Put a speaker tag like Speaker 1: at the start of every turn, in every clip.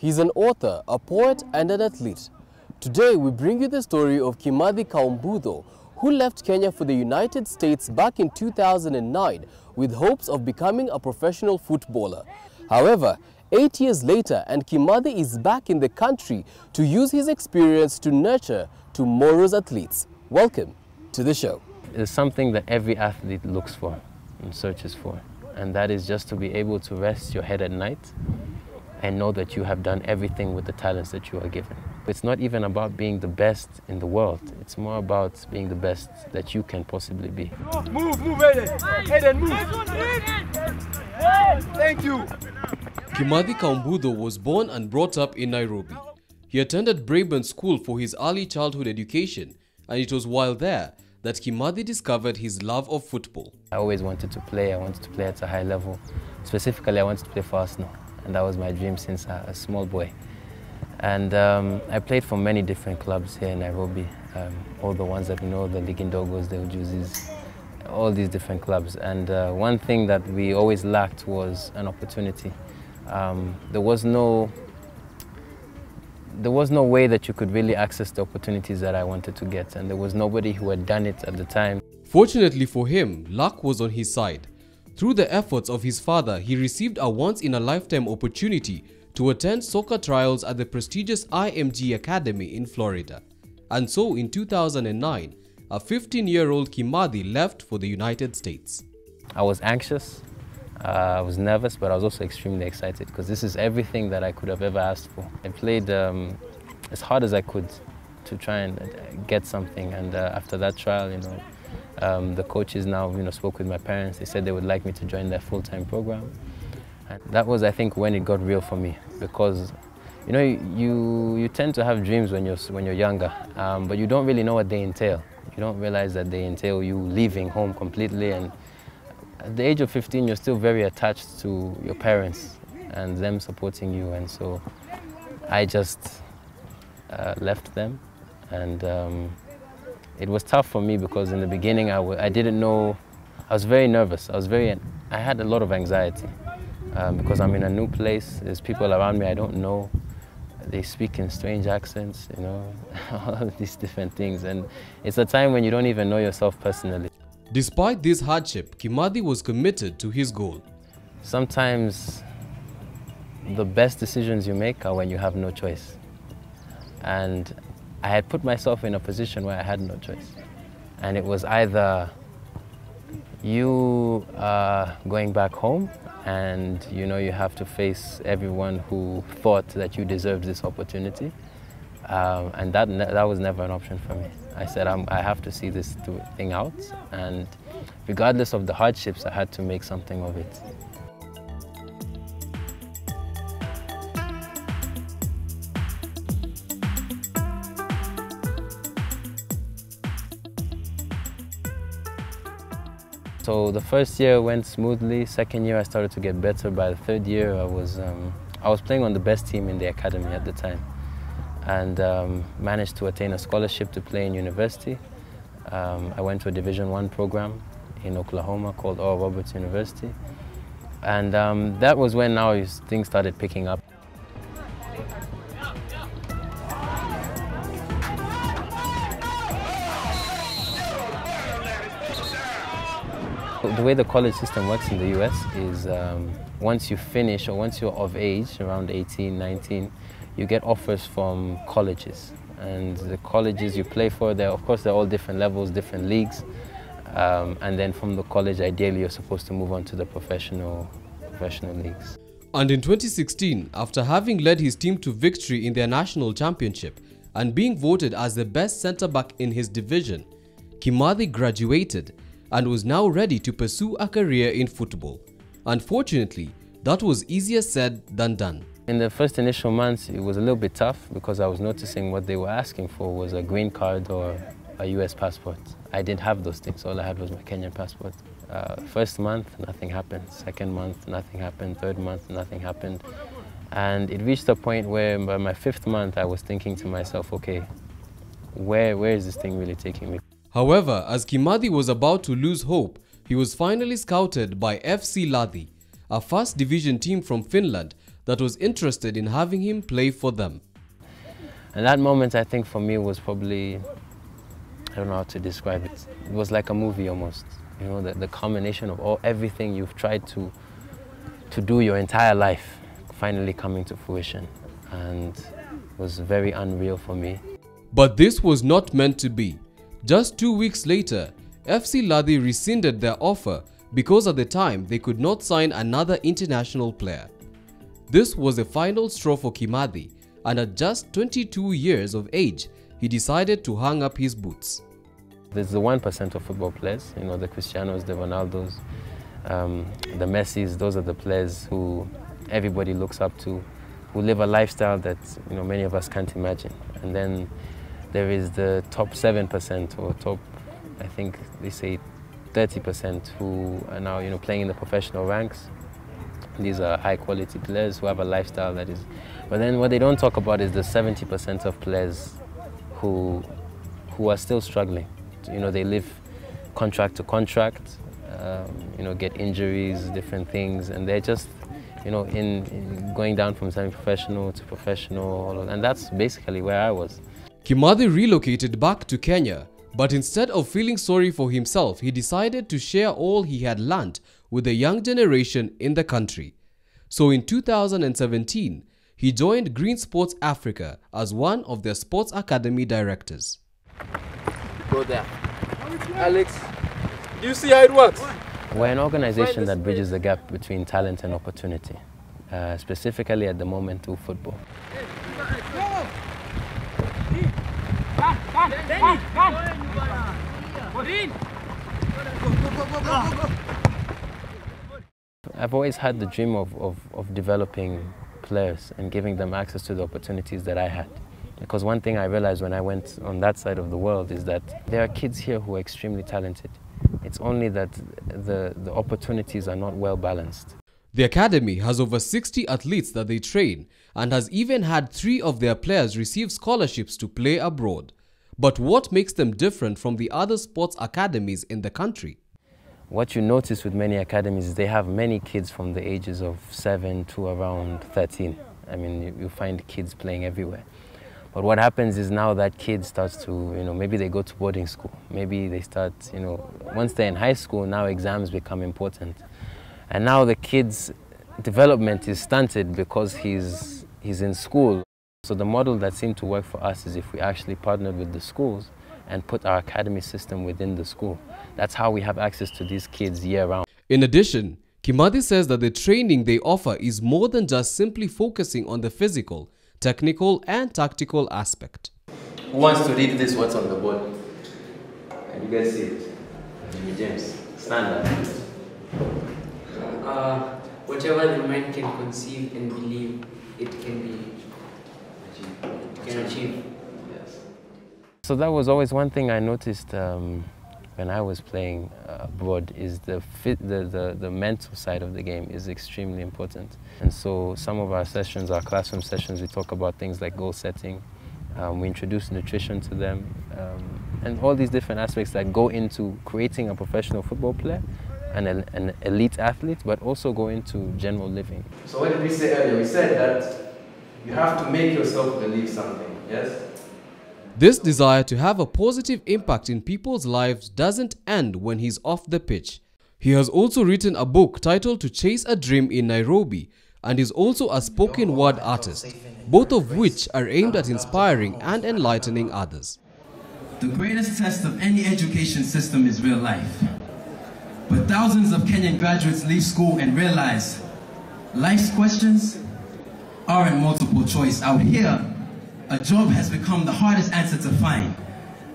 Speaker 1: He's an author, a poet and an athlete. Today we bring you the story of Kimathi Kaumbutho, who left Kenya for the United States back in 2009 with hopes of becoming a professional footballer. However, 8 years later and Kimathi is back in the country to use his experience to nurture tomorrow's athletes. Welcome to the show.
Speaker 2: It's something that every athlete looks for and searches for, and that is just to be able to rest your head at night and know that you have done everything with the talents that you are given. It's not even about being the best in the world. It's more about being the best that you can possibly be.
Speaker 3: Move, Aiden. Aiden, move. Thank you.
Speaker 1: Kimathi Kaumbutho was born and brought up in Nairobi. He attended Braeburn School for his early childhood education, and it was while there that Kimathi discovered his love of football.
Speaker 2: I always wanted to play. I wanted to play at a high level. Specifically, I wanted to play for Arsenal, and that was my dream since a small boy. And I played for many different clubs here in Nairobi, all the ones that we know, the Ligindogos, the Ujuzis, all these different clubs. And one thing that we always lacked was an opportunity. There was no way that you could really access the opportunities that I wanted to get, and there was nobody who had done it at the time.
Speaker 1: Fortunately for him, luck was on his side. Through the efforts of his father, he received a once-in-a-lifetime opportunity to attend soccer trials at the prestigious IMG Academy in Florida. And so in 2009, a 15-year-old Kimathi left for the United States.
Speaker 2: I was anxious, I was nervous, but I was also extremely excited because this is everything that I could have ever asked for. I played as hard as I could to try and get something, and after that trial, the coaches now spoke with my parents. They said they would like me to join their full-time program. And that was, I think, when it got real for me, because you tend to have dreams when you're younger, but you don't really know what they entail. You don't realize that they entail you leaving home completely, and at the age of 15 you're still very attached to your parents and them supporting you. And so I just left them, and it was tough for me because in the beginning I didn't know. I was very nervous. I had a lot of anxiety. Because I'm in a new place, there's people around me I don't know, they speak in strange accents, all of these different things, and it's a time when you don't even know yourself personally.
Speaker 1: Despite this hardship, Kimathi was committed to his goal.
Speaker 2: Sometimes the best decisions you make are when you have no choice, and I had put myself in a position where I had no choice, and it was either you going back home and you have to face everyone who thought that you deserved this opportunity, and that was never an option for me. I said I have to see this thing out, and regardless of the hardships, I had to make something of it. So the first year went smoothly. Second year I started to get better. By the third year I was playing on the best team in the academy at the time, and managed to attain a scholarship to play in university. I went to a Division I program in Oklahoma called Oral Roberts University, and that was when now things started picking up. The way the college system works in the US is once you finish, or once you're of age, around 18, 19, you get offers from colleges. And the colleges you play for, of course, they're all different levels, different leagues. And then from the college, ideally, you're supposed to move on to the professional leagues.
Speaker 1: And in 2016, after having led his team to victory in their national championship and being voted as the best centre-back in his division, Kimathi graduated and was now ready to pursue a career in football. Unfortunately, that was easier said than done.
Speaker 2: In the first initial months, it was a little bit tough because I was noticing what they were asking for was a green card or a US passport. I didn't have those things. All I had was my Kenyan passport. First month, nothing happened. Second month, nothing happened. Third month, nothing happened. And it reached a point where by my fifth month, I was thinking to myself, okay, where is this thing really taking me?
Speaker 1: However, as Kimathi was about to lose hope, he was finally scouted by FC Lahti, a first division team from Finland that was interested in having him play for them.
Speaker 2: And that moment, I think, for me was probably, I don't know how to describe it. It was like a movie almost. You know, the culmination of everything you've tried to do your entire life finally coming to fruition. And it was very unreal for me.
Speaker 1: But this was not meant to be. Just 2 weeks later, FC Ladi rescinded their offer because at the time they could not sign another international player. This was the final straw for Kimathi, and at just 22 years of age, he decided to hang up his boots.
Speaker 2: There's the 1% of football players, you know, the Cristianos, the Ronaldos, the Messis. Those are the players who everybody looks up to, who live a lifestyle that, you know, many of us can't imagine. And then there is the top 7% or top, I think they say 30% who are now, you know, playing in the professional ranks. These are high quality players who have a lifestyle that is, but then what they don't talk about is the 70% of players who are still struggling. You know, they live contract to contract, you know, get injuries, different things, and they're just, you know, in going down from semi-professional to professional, and that's basically where I was.
Speaker 1: Kimathi relocated back to Kenya, but instead of feeling sorry for himself, he decided to share all he had learnt with the young generation in the country. So in 2017, he joined Green Sports Africa as one of their sports academy directors.
Speaker 3: Go there. Alex, do you see how it works?
Speaker 2: We're an organization that bridges the gap between talent and opportunity, specifically at the moment through football. I've always had the dream of developing players and giving them access to the opportunities that I had. Because one thing I realized when I went on that side of the world is that there are kids here who are extremely talented. It's only that the opportunities are not well balanced.
Speaker 1: The academy has over 60 athletes that they train and has even had 3 of their players receive scholarships to play abroad. But what makes them different from the other sports academies in the country?
Speaker 2: What you notice with many academies is they have many kids from the ages of 7 to around 13. I mean, you find kids playing everywhere. But what happens is now that kid starts to, you know, maybe they go to boarding school. Maybe they start, you know, once they're in high school, now exams become important. And now the kid's development is stunted because he's in school. So the model that seemed to work for us is if we actually partnered with the schools and put our academy system within the school. That's how we have access to these kids year-round.
Speaker 1: In addition, Kimathi says that the training they offer is more than just simply focusing on the physical, technical and tactical aspect.
Speaker 2: Who wants to read this, what's on the board? Can you guys see it? Jimmy James, stand up.
Speaker 4: Whatever the mind can conceive and believe, it can achieve.
Speaker 2: Yes. So that was always one thing I noticed when I was playing abroad, is the mental side of the game is extremely important. And so some of our sessions, our classroom sessions, we talk about things like goal setting. We introduce nutrition to them, and all these different aspects that go into creating a professional football player and an elite athlete, but also go into general living.
Speaker 5: So what did we say earlier? We said that you have to make yourself believe something, yes?
Speaker 1: This desire to have a positive impact in people's lives doesn't end when he's off the pitch. He has also written a book titled To Chase a Dream in Nairobi and is also a spoken word artist, both of which are aimed at inspiring and enlightening others.
Speaker 6: The greatest test of any education system is real life. But thousands of Kenyan graduates leave school and realize life's questions aren't multiple choice. Out here, a job has become the hardest answer to find.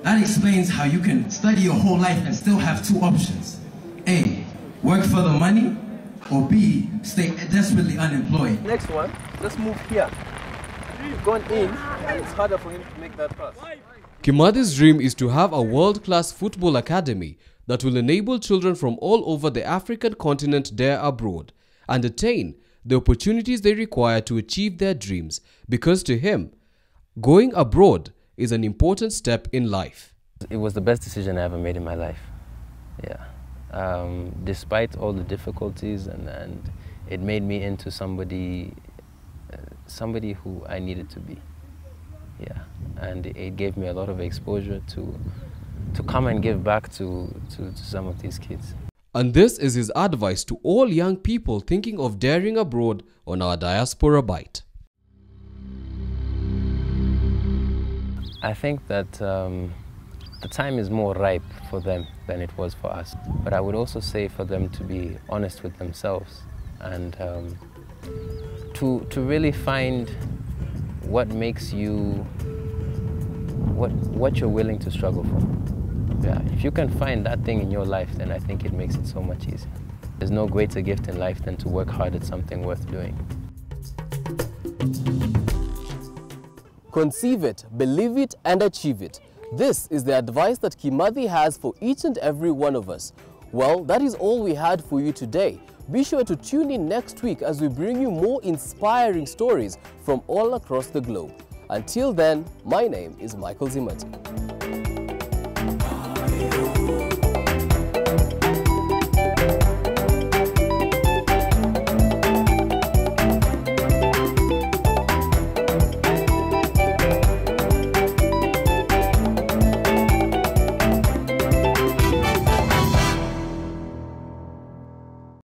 Speaker 6: That explains how you can study your whole life and still have 2 options. A, work for the money, or B, stay desperately unemployed.
Speaker 3: Next one, let's move here. You've gone in, and it's harder for him to make that pass.
Speaker 1: Kimathi's dream is to have a world-class football academy that will enable children from all over the African continent dare abroad and attain the opportunities they require to achieve their dreams, because to him, going abroad is an important step in life.
Speaker 2: It was the best decision I ever made in my life, yeah. Despite all the difficulties, and it made me into somebody somebody who I needed to be. Yeah, and it gave me a lot of exposure to come and give back to some of these kids.
Speaker 1: And this is his advice to all young people thinking of daring abroad on our Diaspora Bite.
Speaker 2: I think that the time is more ripe for them than it was for us. But I would also say for them to be honest with themselves and to really find what makes you, what you're willing to struggle for. Yeah, if you can find that thing in your life, then I think it makes it so much easier. There's no greater gift in life than to work hard at something worth doing.
Speaker 1: Conceive it, believe it, and achieve it. This is the advice that Kimathi has for each and every one of us. Well, that is all we had for you today. Be sure to tune in next week as we bring you more inspiring stories from all across the globe. Until then, my name is Michael Zimati.